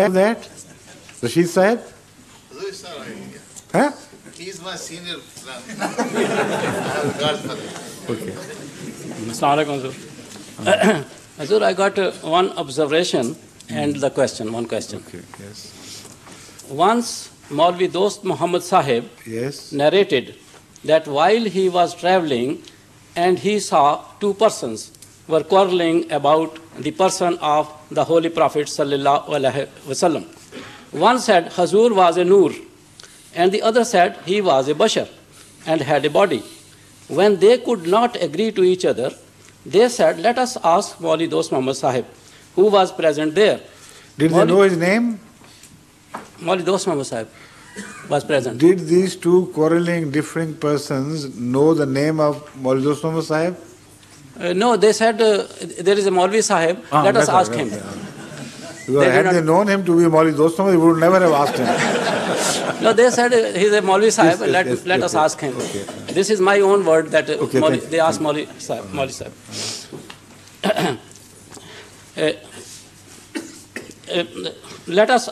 that? Rashid Sahib? Huh? He is my senior friend. I have regard for him. Okay. Assalamu alaikum, Hazur. Hazur, I got one observation and the question, one question. Okay, yes. Once Maulvi Dost Muhammad Sahib Yes. narrated that while he was traveling and he saw two persons were quarreling about the person of the Holy Prophet sallallahu alaihi wasallam. One said Hazur was a Noor and the other said he was a Bashar and had a body. When they could not agree to each other, they said, let us ask Maulvi Dost Muhammad Sahib, who was present there. Did they know his name? Maulvi Dost Muhammad Sahib was present. Did these two quarreling, differing persons know the name of Maulvi Dost Muhammad Sahib? No, they said there is a Maulvi Sahib, let us ask him. Because had they known him to be Maulvi Dost Muhammad, they would never have asked him. No, they said he's a Maulvi Sahib, Yes, let us okay. ask him. Okay. This is my own word that Okay, they asked Maulvi Sahib. Maulvi Sahib. Let us,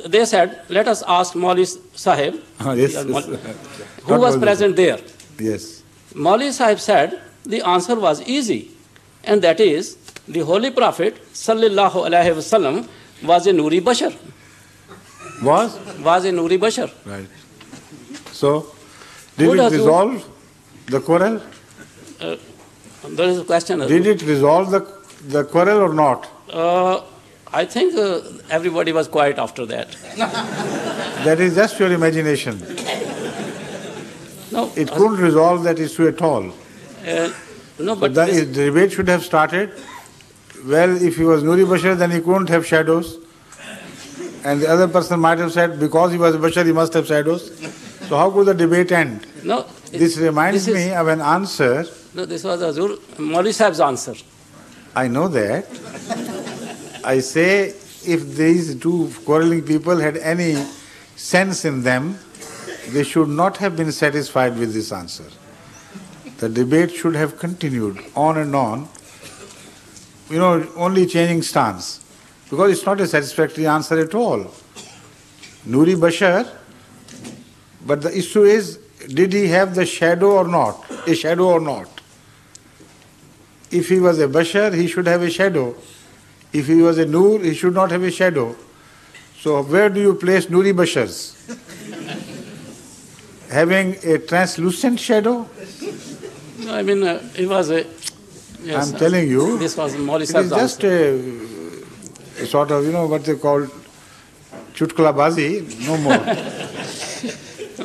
they said, let us ask Maulvi Sahib, Yes, who was present there. Yes. Maulvi Sahib said, the answer was easy, and that is, the Holy Prophet sallallahu alaihi wasallam was a Nuri Bashar. Was? Was a Nuri Bashar. Right. So, did Who it does resolve the quarrel? There is a question. Did it resolve the quarrel or not? I think everybody was quiet after that. That is just your imagination. No, It couldn't resolve that issue at all. no, But but the debate should have started. Well, if he was Nuri Bashar, then he couldn't have shadows. And the other person might have said, because he was a Bashar, he must have shadows. So how could the debate end? no. This reminds this is- me of an answer. No, this was Hazur Maulvi Sahib's answer. I know that. I say, if these two quarreling people had any sense in them, they should not have been satisfied with this answer. The debate should have continued on and on, only changing stance. Because it's not a satisfactory answer at all. Nuri Bashar, but the issue is, did he have the shadow or not? A shadow or not? If he was a Bashar, he should have a shadow. If he was a Noor, he should not have a shadow. So where do you place Nuri Bashars? Having a translucent shadow? No, I mean, it was a. Yes, I'm telling you, this was Maulvi it is Sahib's just answer. a sort of, what they call chutkalabazi, no more.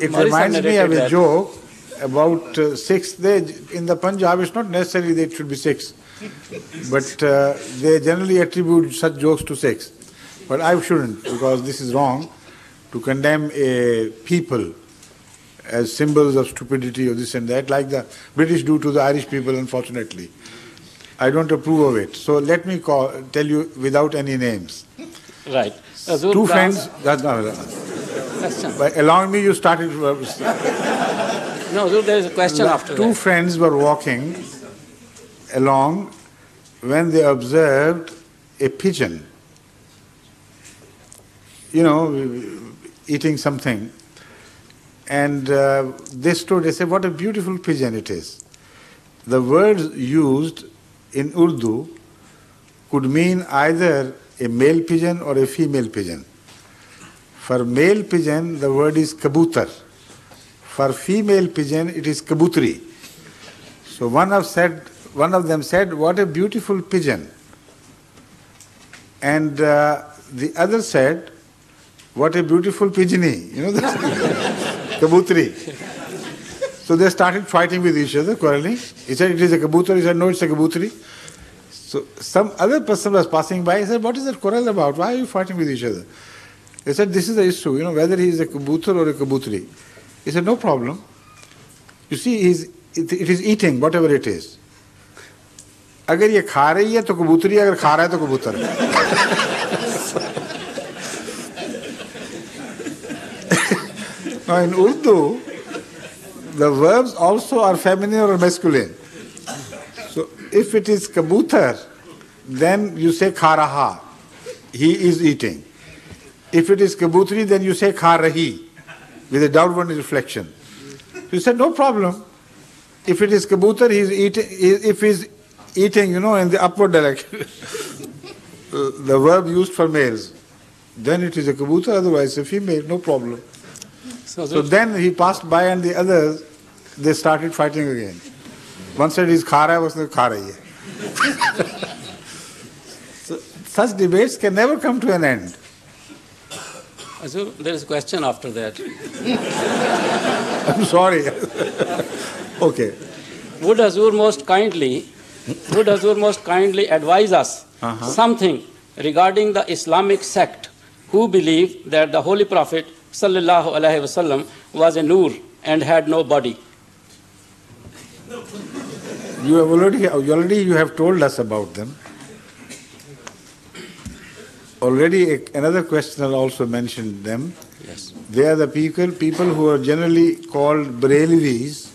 It Maulvi Sahib reminds me of narrated a that. joke about six. In the Punjab, it's not necessary that it should be six, but they generally attribute such jokes to six. But I shouldn't, because this is wrong to condemn a people as symbols of stupidity or this and that, like the British do to the Irish people, unfortunately. I don't approve of it. So let me tell you without any names. Right. Hazur, Two the friends, that's not, question. by allowing me, you started. No, Hazur, there is a question after Two that. friends were walking along when they observed a pigeon, eating something. And they said, what a beautiful pigeon it is. The words used in Urdu could mean either a male pigeon or a female pigeon. For male pigeon, the word is kabutar. For female pigeon, it is kabutri. So one of them said, what a beautiful pigeon. And the other said, what a beautiful pigeony. Kabutri. So they started fighting with each other, quarreling. He said, it is a kabutar. He said, no, it's a kabutri. So some other person was passing by. He said, what is that quarrel about? Why are you fighting with each other? They said, this is the issue, whether he is a kabutar or a kabutri. He said, no problem. You see, it is eating, whatever it is. अगर ये खा रही है तो कबूतरी, अगर खा रहा है तो कबूतर Now in Urdu, the verbs also are feminine or masculine. So if it is kabutar, then you say kha raha. he is eating. If it is kabutri, then you say kha rahi, with a downward reflection. You said, no problem. If it is kabutar, he is eating. If he is eating, in the upward direction, the verb used for males, then it is a kabutar. Otherwise, a female. No problem. So then he passed by, and the others, they started fighting again. One said he's kha raha, one said kha rahi hai. So such debates can never come to an end. So there is a question after that. I'm sorry. Okay. Would Hazur most kindly advise us something regarding the Islamic sect who believe that the Holy Prophet sallallahu alaihi wasallam was a nur and had no body? You have told us about them. Already another questioner also mentioned them. Yes. They are the people who are generally called Barelvis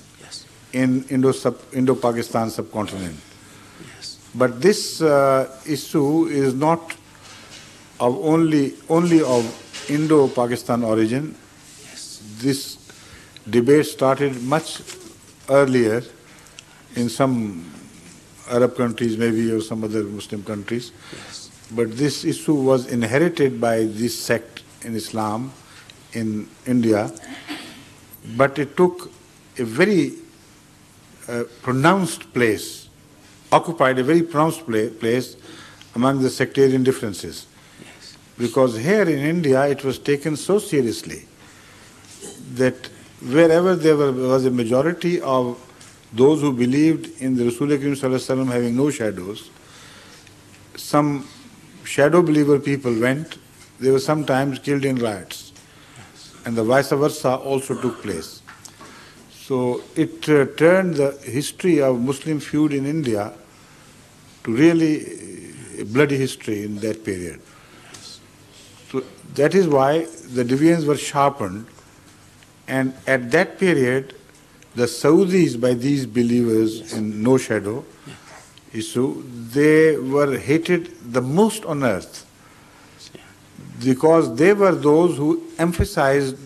in Indo-Pakistan subcontinent. Yes. But this issue is not of only of Indo-Pakistan origin. Yes. This debate started much earlier in some Arab countries maybe, or some other Muslim countries. Yes. But this issue was inherited by this sect in Islam in India, but it took a very pronounced place, occupied a very pronounced place among the sectarian differences. Yes. Because here in India it was taken so seriously that wherever there was a majority of those who believed in the Rasul Karim Sallallahu Alaihi Wasallam having no shadows, some shadow believer people went, they were sometimes killed in riots. And the vice versa also took place. So it turned the history of Muslim feud in India to really a bloody history in that period. So that is why the divisions were sharpened, and at that period the Saudis, by these believers in no shadow issue, they were hated the most on earth, because they were those who emphasized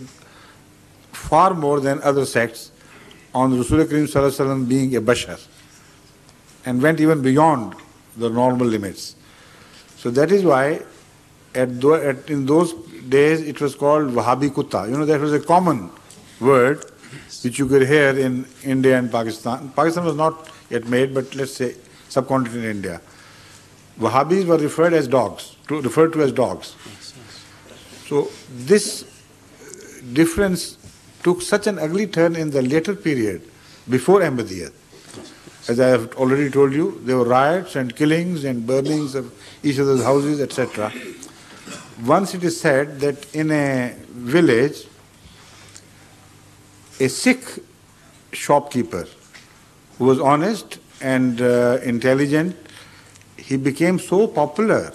far more than other sects on Rasul Karim Sallallahu Alaihi Wasallam being a bashar, and went even beyond the normal limits. So that is why in those days it was called Wahhabi Kutta. That was a common word which you could hear in India and Pakistan. Pakistan was not yet made, but let's say subcontinent India. Wahhabis were referred to as dogs. So this difference took such an ugly turn in the later period before Ahmadiyyat. As I have already told you, there were riots and killings and burnings of each other's houses, etc. Once it is said that in a village, a Sikh shopkeeper who was honest and intelligent, he became so popular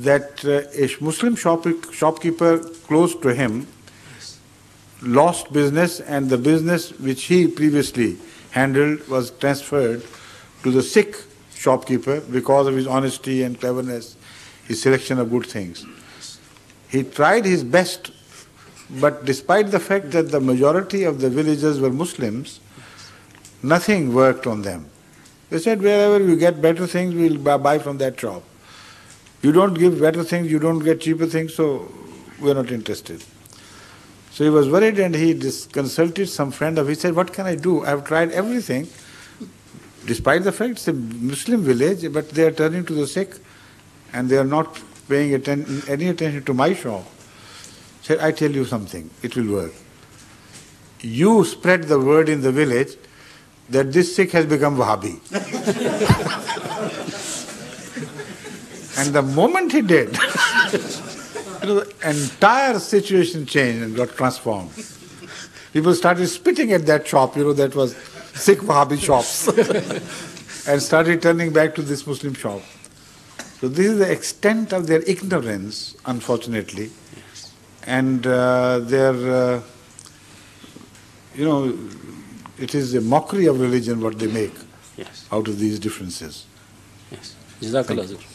that a Muslim shopkeeper close to him lost business, and the business which he previously handled was transferred to the Sikh shopkeeper because of his honesty and cleverness, his selection of good things. He tried his best, but despite the fact that the majority of the villagers were Muslims, nothing worked on them. They said, wherever you get better things, we'll buy from that shop. You don't give better things, you don't get cheaper things, so we're not interested. So he was worried, and he consulted some friend of his. He said, what can I do? I've tried everything. Despite the fact it's a Muslim village, but they are turning to the Sikh, and they are not paying any attention to my shop. He said, I tell you something, it will work. You spread the word in the village that this Sikh has become Wahhabi. And the moment he did, the entire situation changed and got transformed. People started spitting at that shop, that was Sikh Wahhabi shops, and started turning back to this Muslim shop. So this is the extent of their ignorance, unfortunately, and their, it is a mockery of religion what they make out of these differences. Yes. Jazakallah.